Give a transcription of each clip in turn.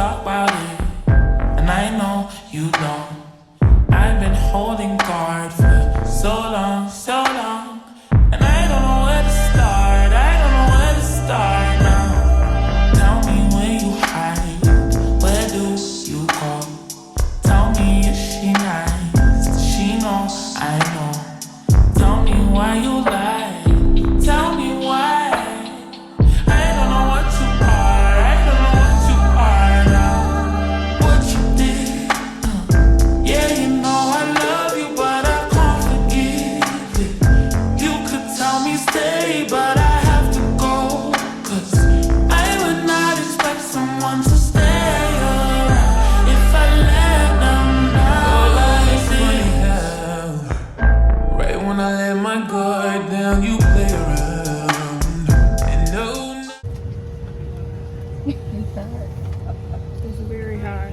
talk about it, and I know you don't. I've been holding guard for so long, and I don't know where to start. I don't know where to start now. Tell me where you hide, where do you go? Tell me, is she nice? Does she know I know? Tell me why you lie. Tell me why. I don't know what you are. I don't know what you are now. What you did. Yeah, you know I love you, but I can't forgive it. You could tell me stay, but I have to go. 'Cause I would not expect someone to stay around if I let them down like this. Right when I let my guard down, you play around. And no. It's very hard.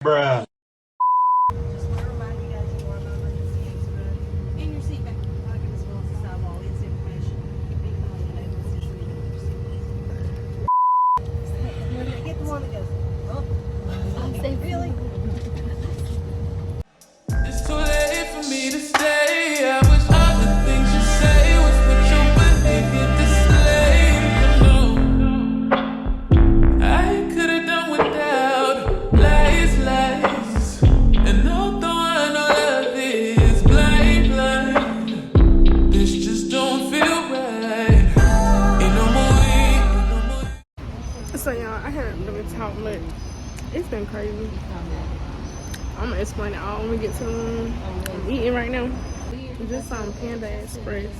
Bruh. Just want to remind you guys you are on emergency exit. In your seat back pocket as well as inside all this information. Be calling the name of the situation. Get the one that goes, oh, say really? It's too late for me to stay. I wish all the things you say was what you behavior displayed. No, I could have done without lies. And although I know love is blind, this just don't feel right. Ain't no more ain't no more. So y'all, I haven't really talked much. It's been crazy. I'm gonna explain it all when we get to the room. I'm eating right now. Just some Panda Express.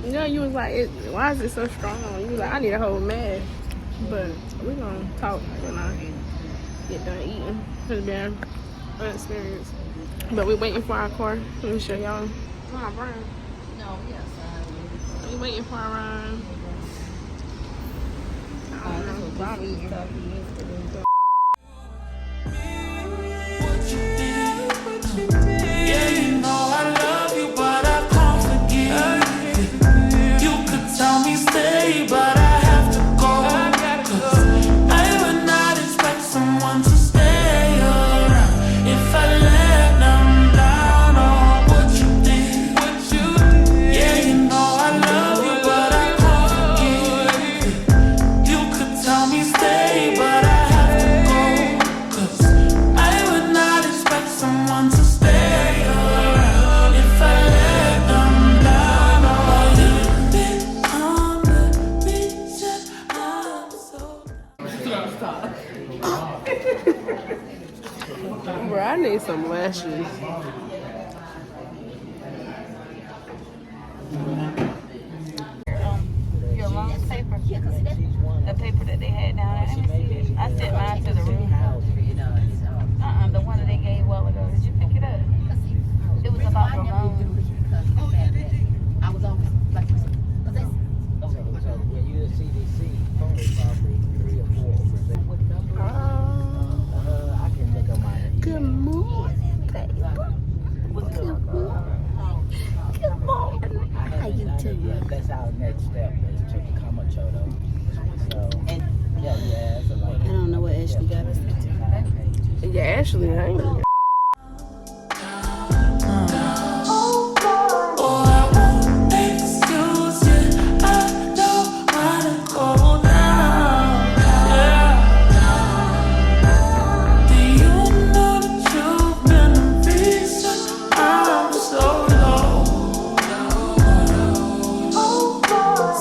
Yeah, you was like, why is it so strong? You was like, I need a whole mask. But we're gonna talk when I get done eating. It's been an experience. But we're waiting for our car. Let me show y'all. Come on, Brian. No, yes. We're waiting for our ride. I don't know. What you did. Yeah, you know I love you, but I can't forgive it. You could tell me stay, but I have to go. 'Cause I would not expect someone to stay around if I let them down. Oh, what you did. Yeah, you know I love you, but I can't forgive it. You could tell me stay, but I have to go. 'Cause I would not expect someone to stay around if I let them down. Oh, you've become the reason I'm so Bro, I need some lashes. Your lungs paper. The paper that they had down there. Let me see. I sent mine to the room. The one that they gave a while ago. Did you pick it up? It was about Ramon. I was always like, so when you're the CDC, probably 3 or 4 what number? I can look on my Good morning, baby. Good morning. How you doing? That's our next step is to become a chodo. So, and yeah, so like, I don't know what Ashley got us. Yeah, Ashley, I ain't. Oh, I won't excuse you. I don't wanna go down. Yeah. Do you know that you've been the reason I'm so low?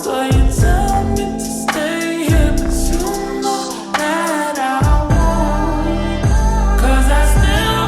So you tell me to stay here, but you know that I won't. 'Cause I still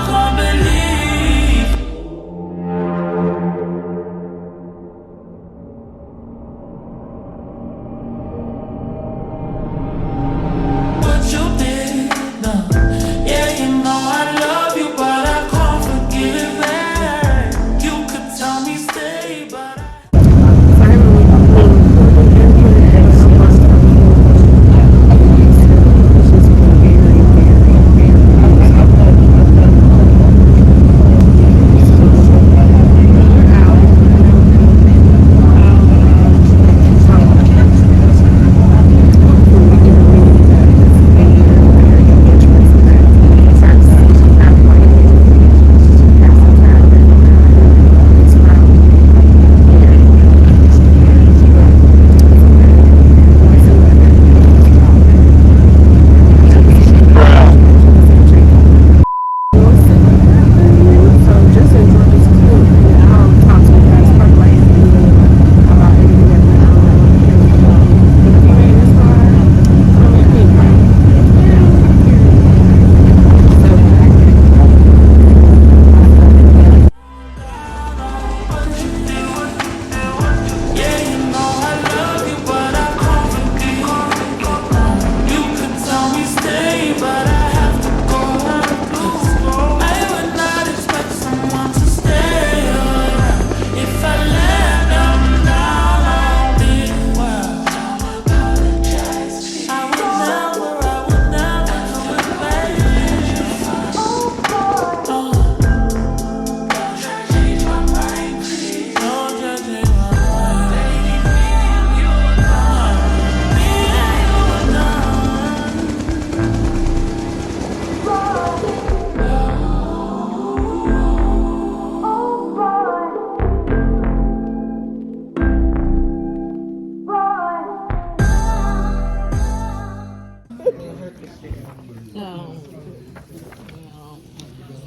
So,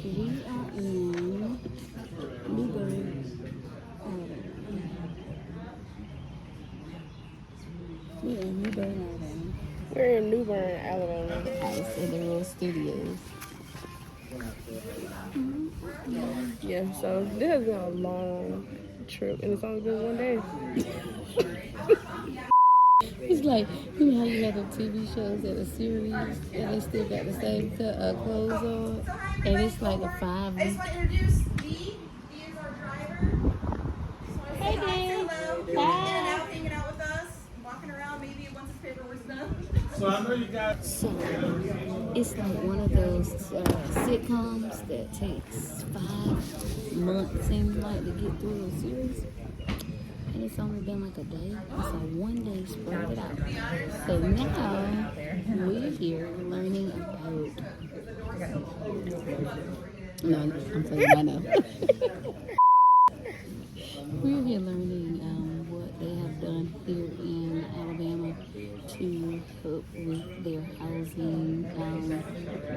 we are in Newburgh. We're in Newburgh, Alabama. We're in New Bern, Alabama. House in the Real Studios. Yeah, so this has been a long trip, and it's only been 1 day. It's like, you know how you have the TV shows that are series and they still got the same clothes on, and it's like a 5 week. I just want to introduce Dee. Dee is our driver. Hey, Dee. Hello. In and out, hanging out with us, walking around maybe once his paperwork's done. So I know you got. So, it's like one of those sitcoms that takes 5 months, seems like, to get through a series. And it's only been like a day. It's a 1 day spread it out. So now we're here learning about. No, I'm saying I know. We're here learning what they have done here in Alabama to help with their housing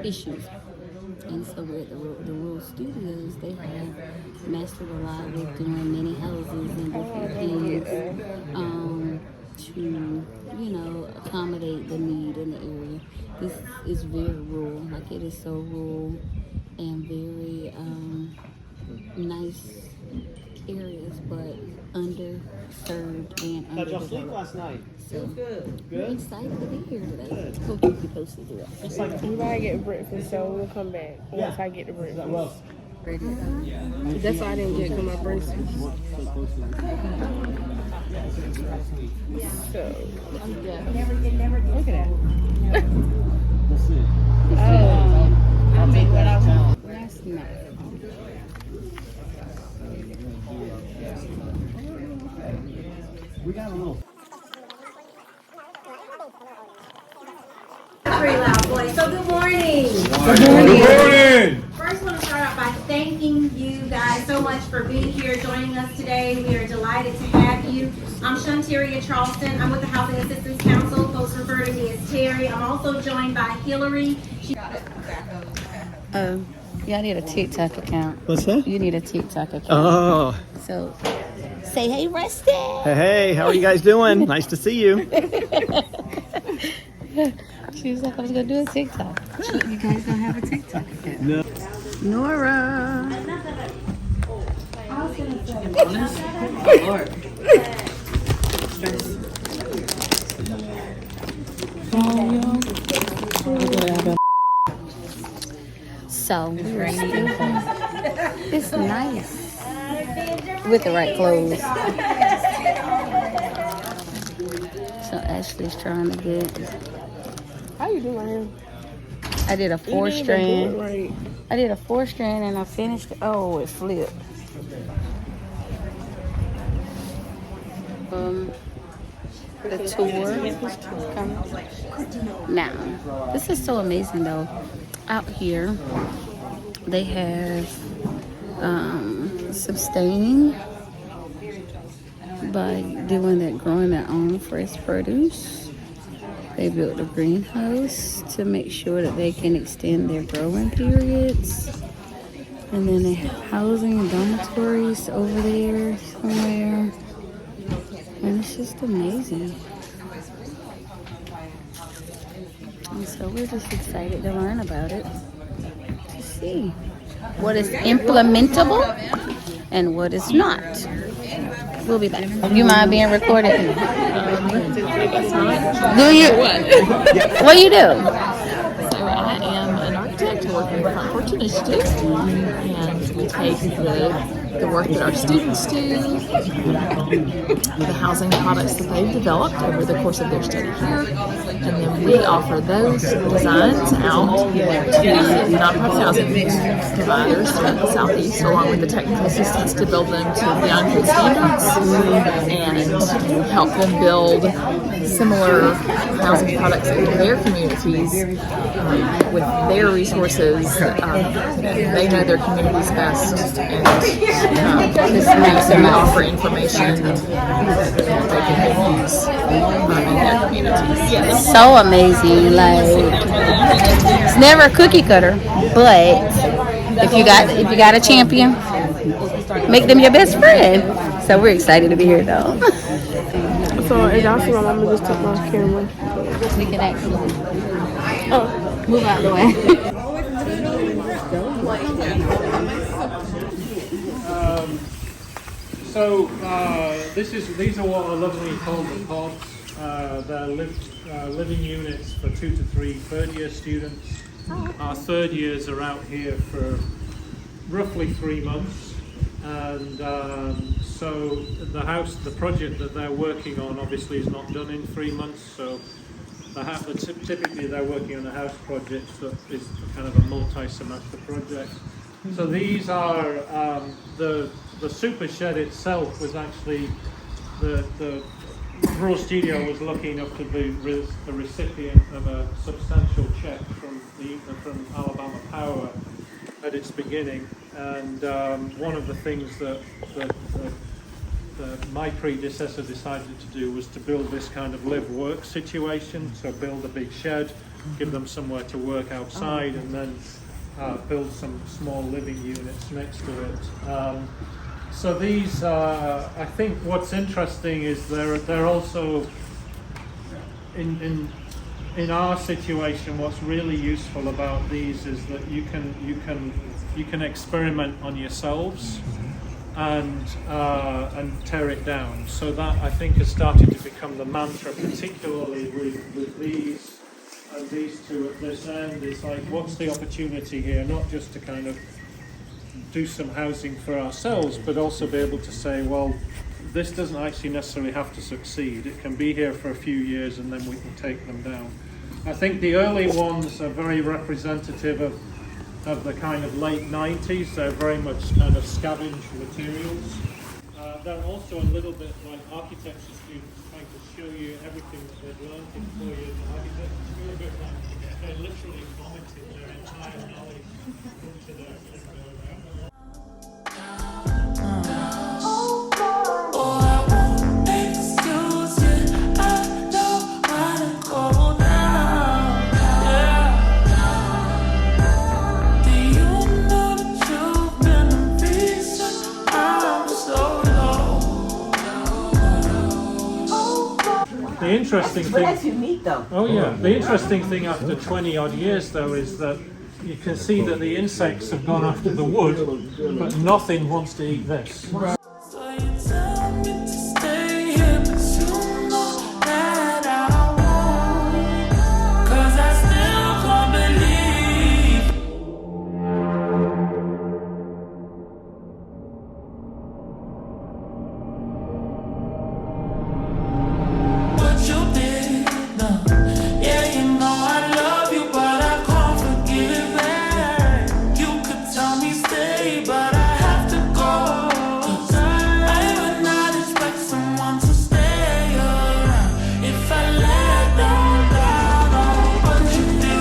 issues. And so we're at the Rural Studios. They have mastered a lot with doing many houses and different things to, you know, accommodate the need in the area. This is very rural. Like, it is so rural and very nice areas, but underserved and How'd y'all sleep underdeveloped. last night? So Good. we're excited to be here today. We'll keep you posted through it. It's like We gotta get breakfast, so we'll come back once I get the breakfast. well. That's why I didn't get to my braces. So, look at that. We'll see. I made what I want. Last night. We got a little. Very loud voice. So good morning. Good morning. First, I want to start out by thanking you guys so much for being here, joining us today. We are delighted to have you. I'm Shunteria Charleston. I'm with the Housing Assistance Council. Folks refer to me as Terry. I'm also joined by Hillary. Yeah, I need a TikTok account. What's that? You need a TikTok account. Oh. So, say hey, Rusty. Hey, how are you guys doing? Nice to see you. She was like, I was gonna do a TikTok. You guys don't have a TikTok account. No. Nora. So it's nice with the right clothes. So Ashley's trying to get. How you doing, him? I did a 4-strand. Right. I did a 4-strand and I finished. Oh, it flipped. The tour. Now, this is so amazing though. Out here, they have sustaining by doing that, growing their own fresh produce. They built a greenhouse to make sure that they can extend their growing periods. And then they have housing and dormitories over there somewhere. And it's just amazing. And so we're just excited to learn about it, to see what is implementable and what is not. We'll be back. You mind being recorded? Do you? What do you do? So I am an architect working with Front Porch Initiative, and we take the work that our students do, the housing products that they've developed over the course of their study here, and then we offer those designs out to nonprofit housing providers throughout the Southeast, along with the technical assistance to build them to beyond good standards and help them build similar housing products in their communities with their resources. They know their communities best, and this makes them offer information that they can use in their communities. So amazing, like It's never a cookie cutter, but if you got a champion, make them your best friend. So we're excited to be here though. So as y'all see, my mama just took my camera. We can actually move out the way. So these are what are lovingly called the pods. They're living units for 2 to 3 third-year students. Our third years are out here for roughly 3 months, and so the project that they're working on obviously is not done in 3 months. So typically they're working on a house project that is kind of a multi-semester project. So these are the super shed itself was actually the Rural Studio was lucky enough to be the recipient of a substantial check from Alabama Power at its beginning, and one of the things that my predecessor decided to do was to build this kind of live-work situation. So build a big shed, give them somewhere to work outside, and then build some small living units next to it. So these, I think what's interesting is they're also, in our situation, what's really useful about these is that you can experiment on yourselves and tear it down. So that, I think, has started to become the mantra, particularly with these and these two at this end. It's like, what's the opportunity here? Not just to kind of do some housing for ourselves, but also be able to say, well, this doesn't actually necessarily have to succeed. It can be here for a few years and then we can take them down. I think the early ones are very representative of the kind of late 90s. They're very much kind of scavenged materials. They're also a little bit like architecture students trying to show you everything that they've learned in 4 years of architecture school. A bit like they literally vomited their entire knowledge into their The interesting thing, That's unique though. oh yeah, the interesting thing after 20 odd years though is that you can see that the insects have gone after the wood, but nothing wants to eat this. So you tell me to stay here, but you know that I won't. 'Cause I still can't believe what you did. No. Yeah, you know I love you, but I can't forgive it. You could tell me stay, but I have to go. 'Cause I would not expect someone to stay around if I let them down. Oh, what you do?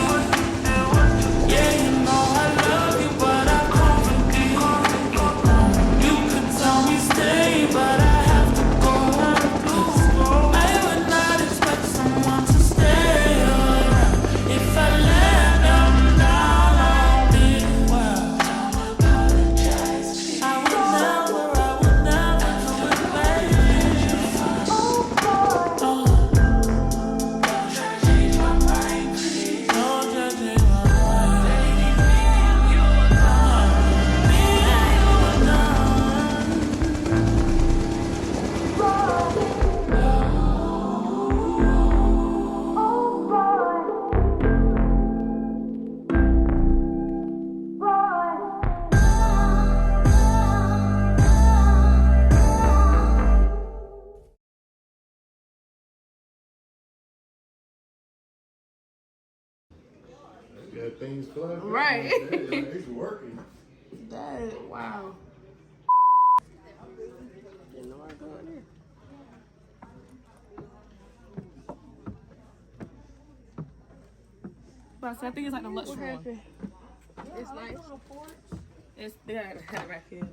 Yeah, you know I love you, but I can't forgive it. You could tell me stay, but I have to go. 'Cause I would not expect someone to stay around if I let them down. I did well. Apologize. I would never do it, baby. Don't change my mind, please. Don't change my mind. Got things plugged. Right. It's working. That, wow. Didn't know I was going there. But I think it's like the luxury one. It's nice. It's, they had it right here.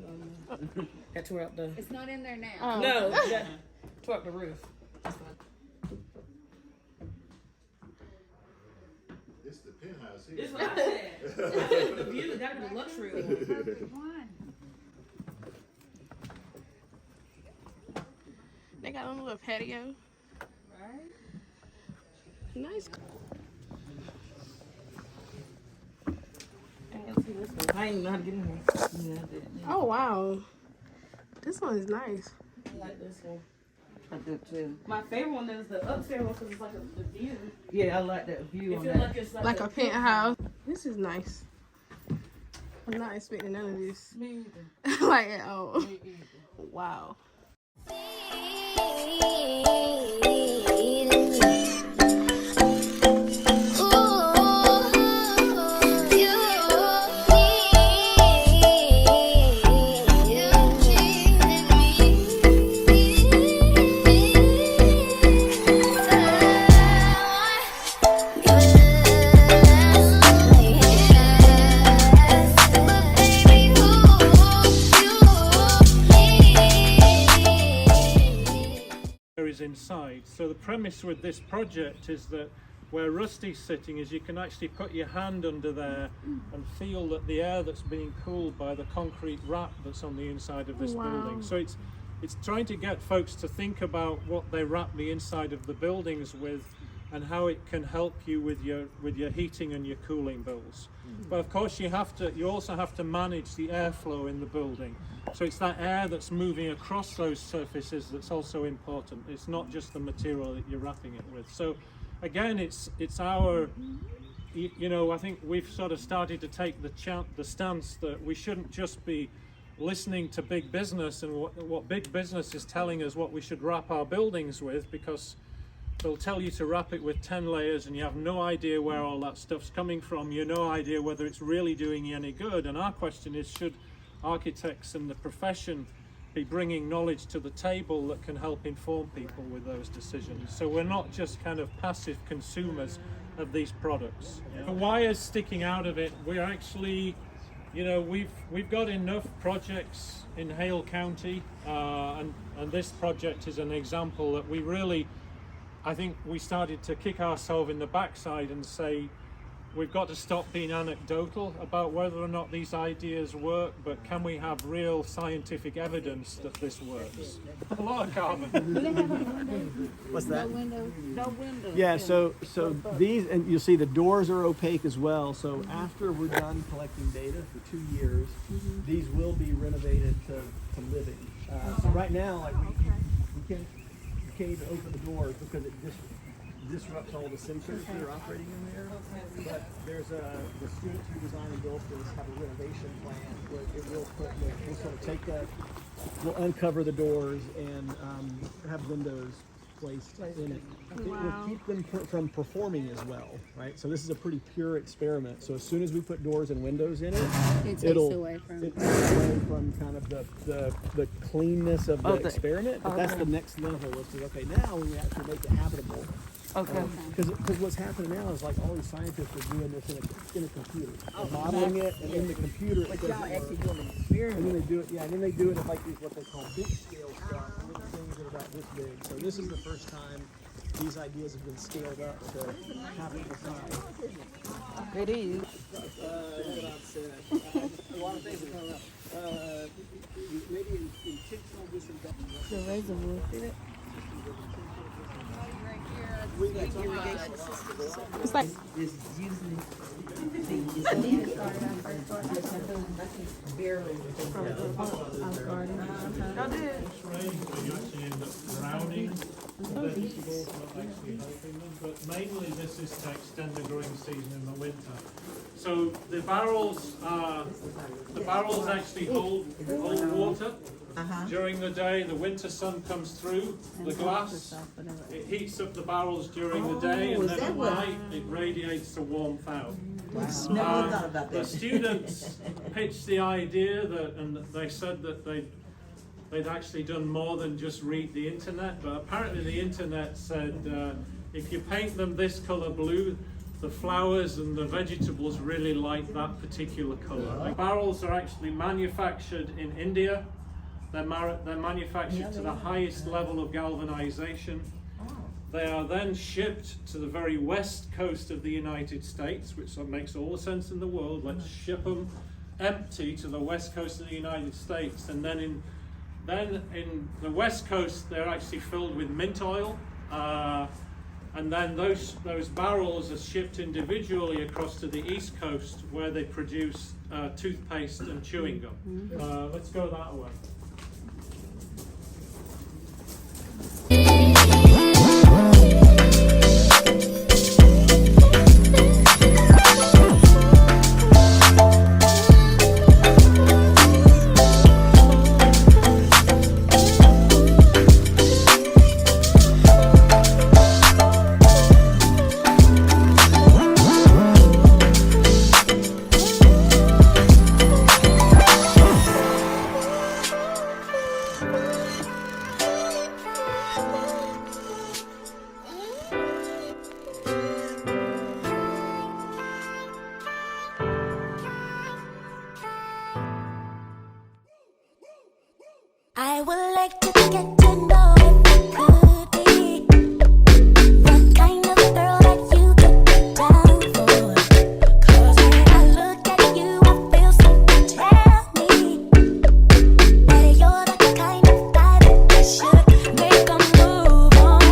That tore up the. It's not in there now. Oh. No, that tore up the roof. This is the penthouse here. This is what I said. I said for the view, that was the luxury. They got a little patio. Right? Nice. I didn't know how to get in here. Yeah, I did. Oh wow. This one is nice. I like this one. I do too. My favorite one is the upstairs one because it's like the view. Yeah, I like that view. It feels like it's Like a penthouse. This is nice. I'm not expecting none of this. Me either. Like at all. Me either. Wow. Is inside. So the premise with this project is that where Rusty's sitting is you can actually put your hand under there and feel that the air that's being cooled by the concrete wrap that's on the inside of this building. So it's trying to get folks to think about what they wrap the inside of the buildings with and how it can help you with your heating and your cooling bills. But of course you also have to manage the airflow in the building. So it's that air that's moving across those surfaces that's also important. It's not just the material that you're wrapping it with. So again, it's our, you know, I think we've sort of started to take the stance that we shouldn't just be listening to big business and what big business is telling us what we should wrap our buildings with, because they'll tell you to wrap it with 10 layers and you have no idea where all that stuff's coming from. You have no idea whether it's really doing you any good. And our question is, should architects and the profession be bringing knowledge to the table that can help inform people with those decisions? So we're not just kind of passive consumers of these products. The wires sticking out of it, we're actually, you know, we've got enough projects in Hale County, and this project is an example that we really, I think we started to kick ourselves in the backside and say, we've got to stop being anecdotal about whether or not these ideas work, but can we have real scientific evidence that this works? A lot of carbon. What's that? No windows. Yeah, so these, and you'll see the doors are opaque as well. So after we're done collecting data for 2 years, these will be renovated to living. So right now, like we can't even open the doors because it just disrupts all the sensors that are operating in there. But there's the students who designed and built this have a renovation plan where it will we'll sort of take that, we'll uncover the doors and have windows placed in it. It will keep them from performing as well, right? So this is a pretty pure experiment. So as soon as we put doors and windows in it, it takes away from kind of the cleanness of the experiment. But that's the next level. Is to, okay, now we actually make it habitable. Okay. Because what's happening now is like all these scientists are doing this in a computer, modeling it, and in the computer it doesn't work. And then they do it, and then they do it at like these what they call big scale stuff, and then things that are about this big. So this is the first time these ideas have been scaled up to habitable size. It is. A lot of things are coming up. Maybe intentional disinfection. The reservoir. It's like vegetables, not actually helping them, but mainly this is to extend the growing season in the winter. So the barrels actually hold water. During the day, the winter sun comes through the glass. It heats up the barrels during the day, and then at night it radiates the warmth out. The students pitched the idea and they said that they'd actually done more than just read the internet, but apparently the internet said if you paint them this color blue, the flowers and the vegetables really like that particular color. The barrels are actually manufactured in India. They're manufactured to the highest level of galvanization. They are then shipped to the very west coast of the United States, which makes all the sense in the world. Let's ship them empty to the west coast of the United States, and then in the west coast they're actually filled with mint oil, and then those barrels are shipped individually across to the east coast, where they produce toothpaste and chewing gum. Let's go that way. I would like to get to know if you could be the kind of girl that you could be down for. 'Cause when I look at you, I feel something tell me that you're the kind of guy that I should make a move on.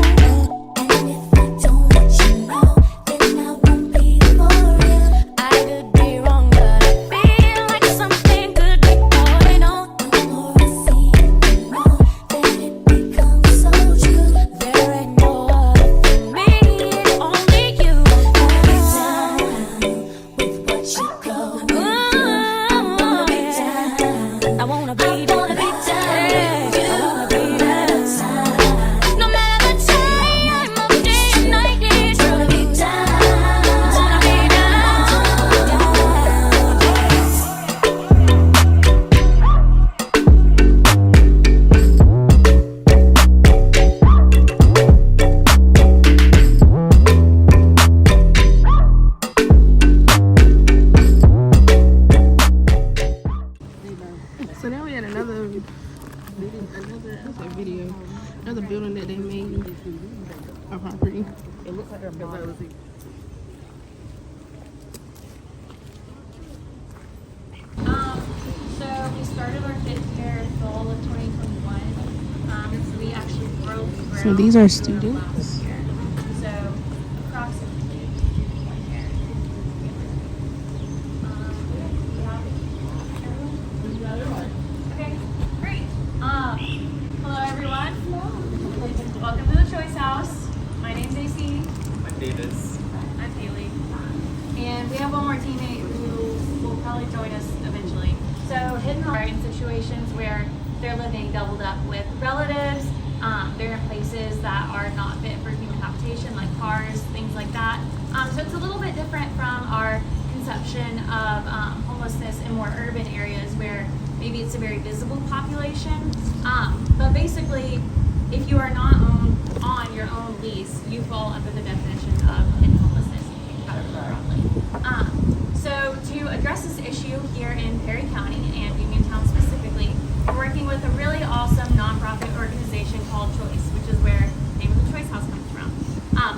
And if I don't let you know, then I won't be for real. I could be wrong, but I feel like something could be going on. The more I see it, the more that it becomes so true. There ain't no other for me, it's only you. I wanna be down with what you go. I wanna be down. I wanna be down. No matter the time of day and night, it's gonna be down. Wanna be down. So now we had another building that they made our property. It looks like they're models. So we started our 5th year in fall of 2021. So we actually broke ground. So these are last students. year. So approximately 1 year. Okay, great. Hello everyone. Welcome to the Choice House. My name's AC. I'm Davis. I'm Haley. And we have one more teammate who will probably join us eventually. So hidden are in situations where they're living doubled up with relatives. They're in places that are not fit for human habitation, like cars, things like that. So it's a little bit different from our conception of homelessness in more urban areas where maybe it's a very visible population. But basically, if you are not on your own lease, you fall under the definition of hidden homelessness, if you think about it really broadly. So to address this issue here in Perry County and Uniontown specifically, we're working with a really awesome nonprofit organization called Choice, which is where the name of the Choice House comes from.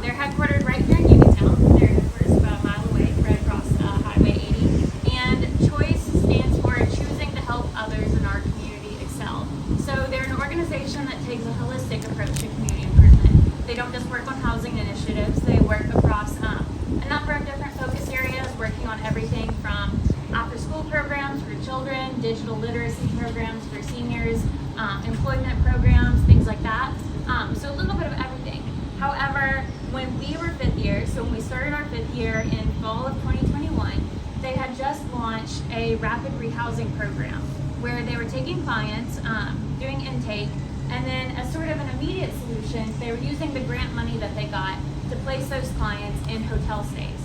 They're headquartered right here in Uniontown. Their headquarters about a mile away, right across Highway 80. And Choice stands for choosing to help others in our community excel. So they're an organization that takes a holistic approach to community improvement. They don't just work on housing initiatives, they work across a number of different focus areas, working on everything from after-school programs for children, digital literacy programs for seniors, employment programs, things like that. So a little bit of everything. However, when we were 5th year, so when we started our 5th year in fall of 2021, they had just launched a rapid rehousing program where they were taking clients, doing intake, and then as sort of an immediate solution, they were using the grant money that they got to place those clients in hotel stays.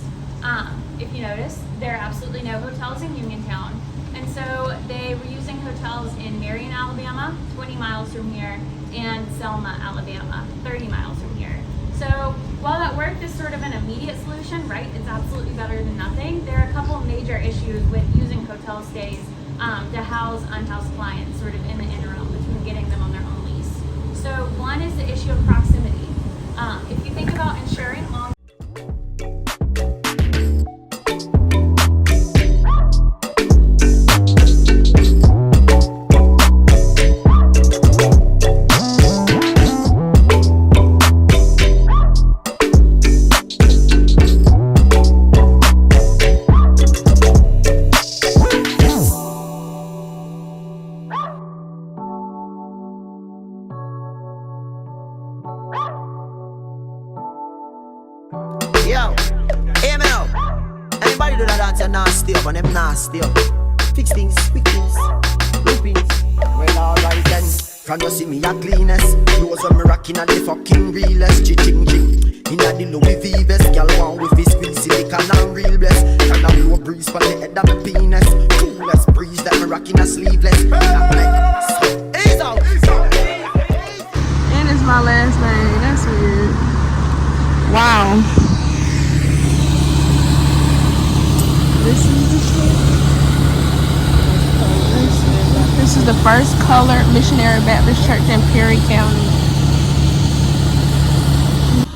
If you notice, there are absolutely no hotels in Uniontown. And so they were using hotels in Marion, Alabama, 20 miles from here, and Selma, Alabama, 30 miles from here. So while that worked as sort of an immediate solution, right, it's absolutely better than nothing, there are a couple of major issues with using hotel stays to house unhoused clients sort of in the interim between getting them on their own lease. So one is the issue of proximity. If you think about ensuring long Yo, hear me out. Anybody do that dance, you're nasty up, and them nasty up. Fix things, quick things, loopings. Well, alright then. From you see me a cleanest. Clothes when me rocking at the fucking realest. Ching. Inna the Louis V vest, girl want with his squeeze silicone and real bless. Can a blow breeze for the head of my penis. Coolest breeze that me rocking a sleeveless. Ease out. And it's my last name. That's weird. Wow. This is the First Colored Missionary Baptist Church in Perry County.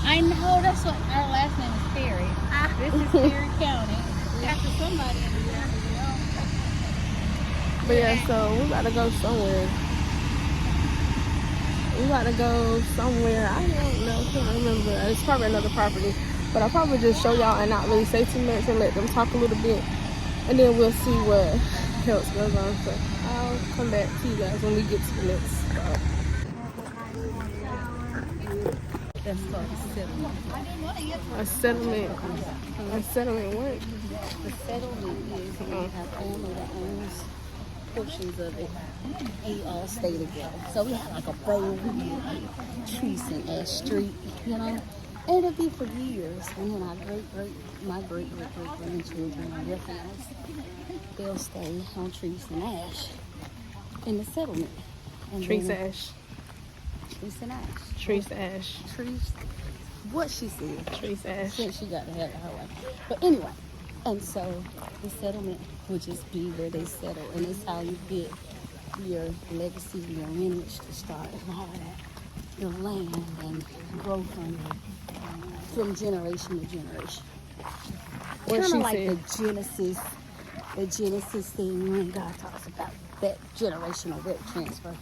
I know that's what our last name is Perry. This is Perry County. After somebody in the But yeah, so we gotta go somewhere. I don't know, can't remember. It's probably another property. But I'll probably just show y'all and not really say too much and let them talk a little bit. And then we'll see what else goes on. So I'll come back to you guys when we get to the next spot. A settlement. A settlement what? The settlement is we have owner that owns portions of it. We all stay together. So we have like a road here, Trees and Ash Street, you know. And it'll be for years. And then my great grandchildren and their families, they'll stay on Trees and Ash in the settlement. And Trees then- Ash. Trees and Ash. Trees Ash. Trees. What she said. Trees Ash. Since she got to have it her way. But anyway, and so the settlement would just be where they settle, and it's how you get your legacy, your lineage to start and all that. Your land and grow from generation to generation. What Kind she of like said. the Genesis thing when God talks about that generational wealth transfer.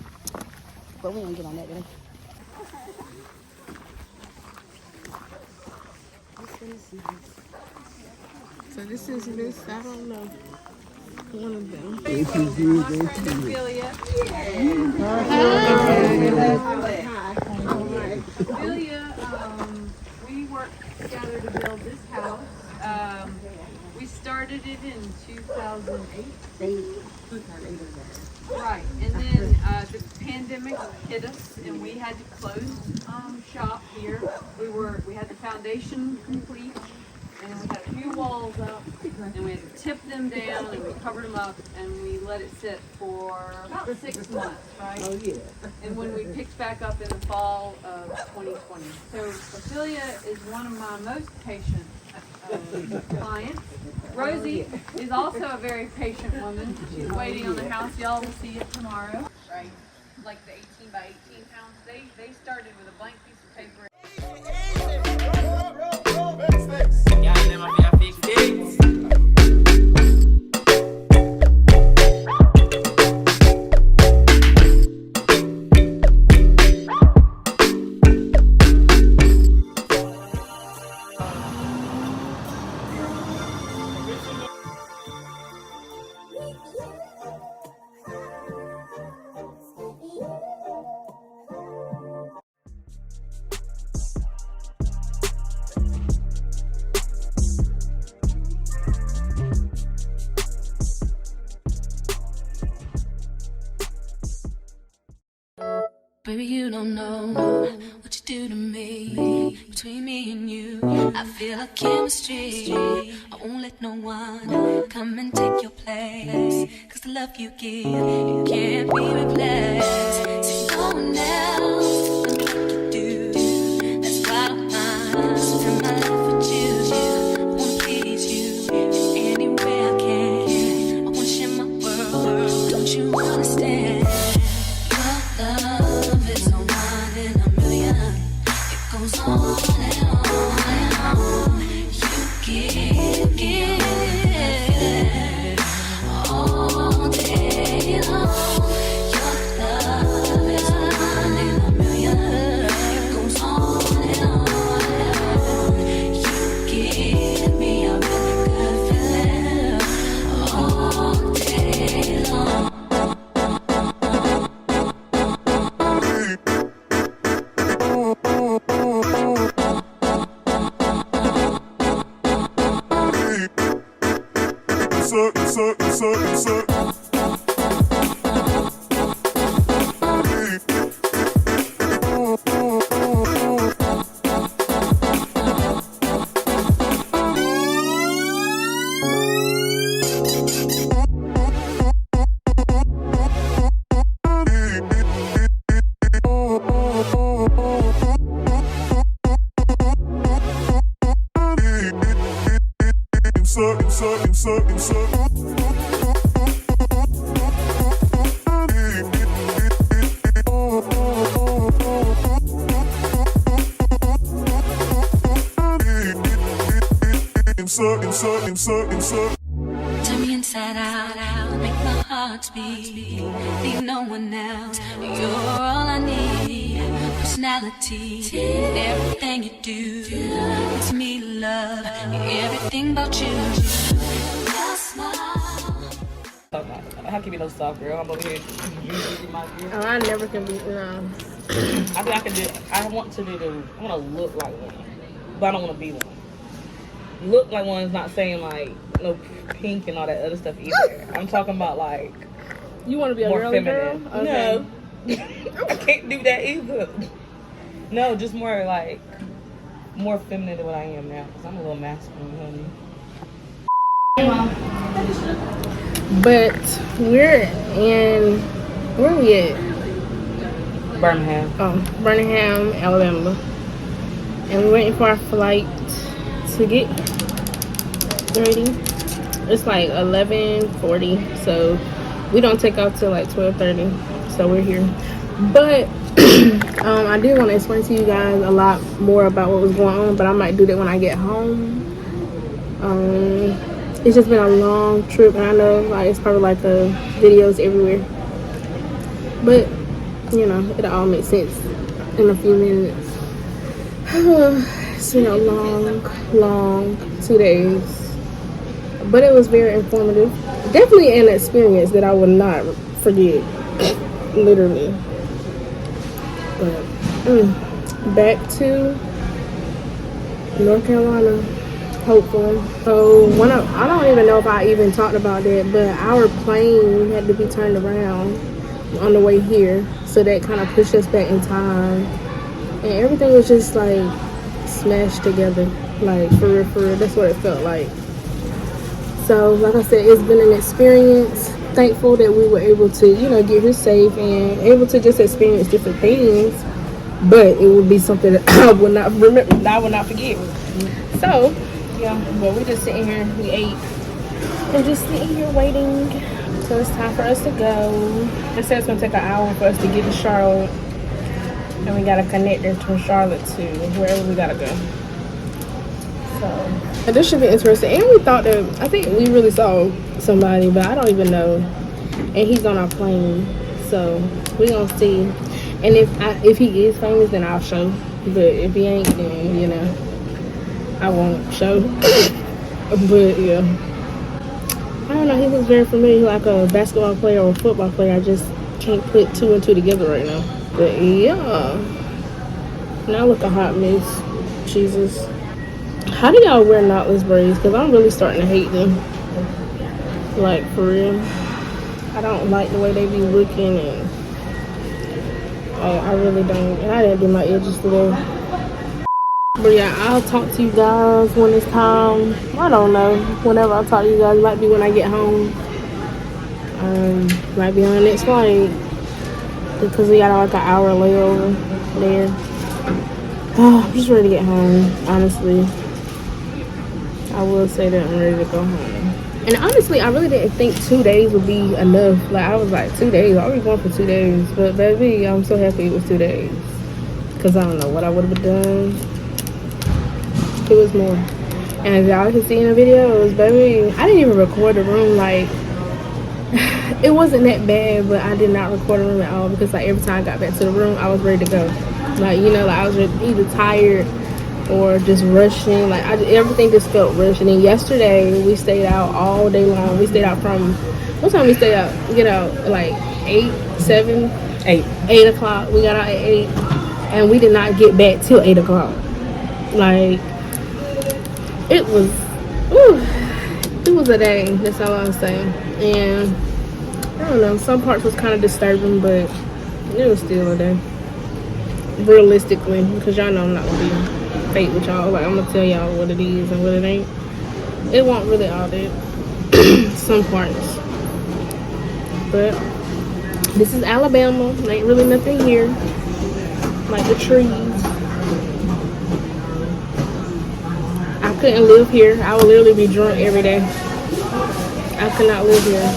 But we don't get on that today. So this is Miss, I don't know, one of them. Amelia, we worked together to build this house. We started it in 2008. Right, and then the pandemic hit us, and we had to close shop here. We had the foundation complete, and we had a few walls up, and we had to tip them down, and we covered them up, and we let it sit for about 6 months, right? Oh yeah. And when we picked back up in the fall of 2020. So Ophelia is one of my most patient clients. Rosie is also a very patient woman. She's waiting on the house. Y'all will see it tomorrow. Right? Like the 18 by 18 pounds. They started with a blank piece of paper. Baby, you don't know what you do to me. Between me and you, I feel a chemistry. I won't let no one come and take your place. Cause the love you give, it can't be replaced. See, no one else can like you do. That's why I don't mind. Spend my life with you. I wanna please you any way I can. I wanna share my world. Don't you understand? Your love is a one in a million. It goes on and on. Turn me inside out, make my heart beat. Leave no one else. You're all I need. Personality, everything you do. It's me, love, everything about you. Your smile. How can be no soft girl? I'm over here. Oh, I never can be. No. I think I can do. I want to look like one, but I don't want to be one. Look like one is not saying like no pink and all that other stuff either. I'm talking about like You want to be a more girly feminine. girl? Okay. No, I can't do that either. No, just more like more feminine than what I am now because I'm a little masculine, honey. But where are we at? Birmingham. Oh, Birmingham, Alabama. And we're waiting for our flight to get ready. It's like 11:40, so we don't take off till like 12:30. So we're here. But I did want to explain to you guys a lot more about what was going on, but I might do that when I get home. It's just been a long trip, and I know like it's probably like the videos everywhere, but you know it'll all make sense in a few minutes. It's been a long 2 days, but it was very informative. Definitely an experience that I will not forget, literally. But back to North Carolina, hopefully. So I don't even know if I even talked about that, but our plane had to be turned around on the way here, so that kind of pushed us back in time, and everything was just like smashed together, like for real. That's what it felt like. So like I said, it's been an experience. Thankful that we were able to, get here safe and able to just experience different things, but it would be something that I would not remember, I would not forget. So yeah, but we're just sitting here. We ate. We're just sitting here waiting. So it's time for us to go. They said it's gonna take an hour for us to get to Charlotte, and we gotta connect there from Charlotte to wherever we gotta go. So this should be interesting. And we thought that, I think we really saw somebody, but I don't even know. And he's on our plane, so we gonna see. And if he is famous, then I'll show. But if he ain't, then I won't show. But yeah, I don't know. He looks very familiar, like a basketball player or a football player. I just can't put two and two together right now. But yeah, now look a hot mess. Jesus. How do y'all wear knotless braids? Because I'm really starting to hate them. Like, for real. I don't like the way they be looking, and I really don't. And I didn't do my edges today. But yeah, I'll talk to you guys when it's time. I don't know. Whenever I talk to you guys, it might be when I get home. Might be on the next flight, because we got like an hour layover there. I'm just ready to get home, honestly. I will say that I'm ready to go home. And honestly, I really didn't think 2 days would be enough. Like, I was like, 2 days? Are we going for 2 days? But baby, I'm so happy it was 2 days. Because I don't know what I would have done. It was more. And as y'all can see in the videos, baby, I didn't even record the room. Like, it wasn't that bad, but I did not record the room at all. Because, like, every time I got back to the room, I was ready to go. Like, I was either tired or just rushing. Like, everything just felt rushed. And then yesterday, we stayed out all day long. We stayed out from, what time we stayed out? Get out like 8 o'clock. We got out at 8, and we did not get back till 8 o'clock. Like, it was was a day. That's all I'm saying. And I don't know. Some parts was kind of disturbing, but it was still a day. Realistically, because y'all know I'm not gonna be fake with y'all. Like I'm gonna tell y'all what it is and what it ain't. It won't really all that. Some parts, but this is Alabama. Ain't really nothing here. Like the trees. I couldn't live here. I would literally be drunk every day. I could not live here.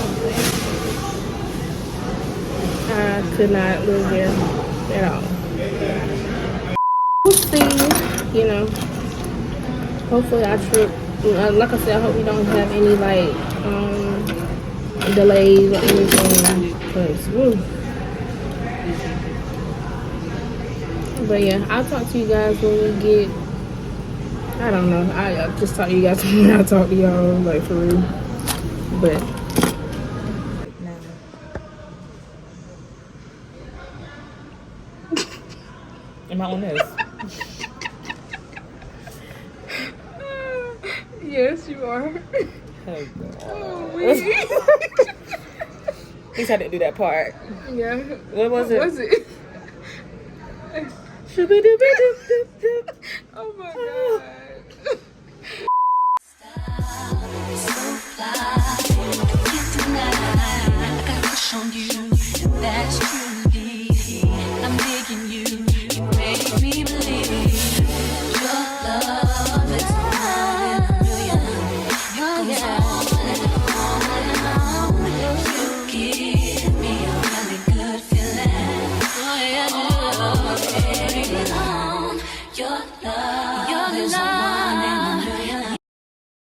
I could not live here at all. We'll see. You know. Hopefully our trip. Like I said, I hope we don't have any like delays or anything. Cause woo. But yeah, I'll talk to you guys when we get. I don't know. I just talk to you guys when I talk to y'all, like for real. But Am I on this? yes, you are. Oh, God. Oh, He's had to do that part. yeah. What was it? What was it? Oh my God. On you, that's truly. I'm digging you. You make me believe your love is more than a million. You goes on and on. You give me a really good feeling. Oh yeah, your love.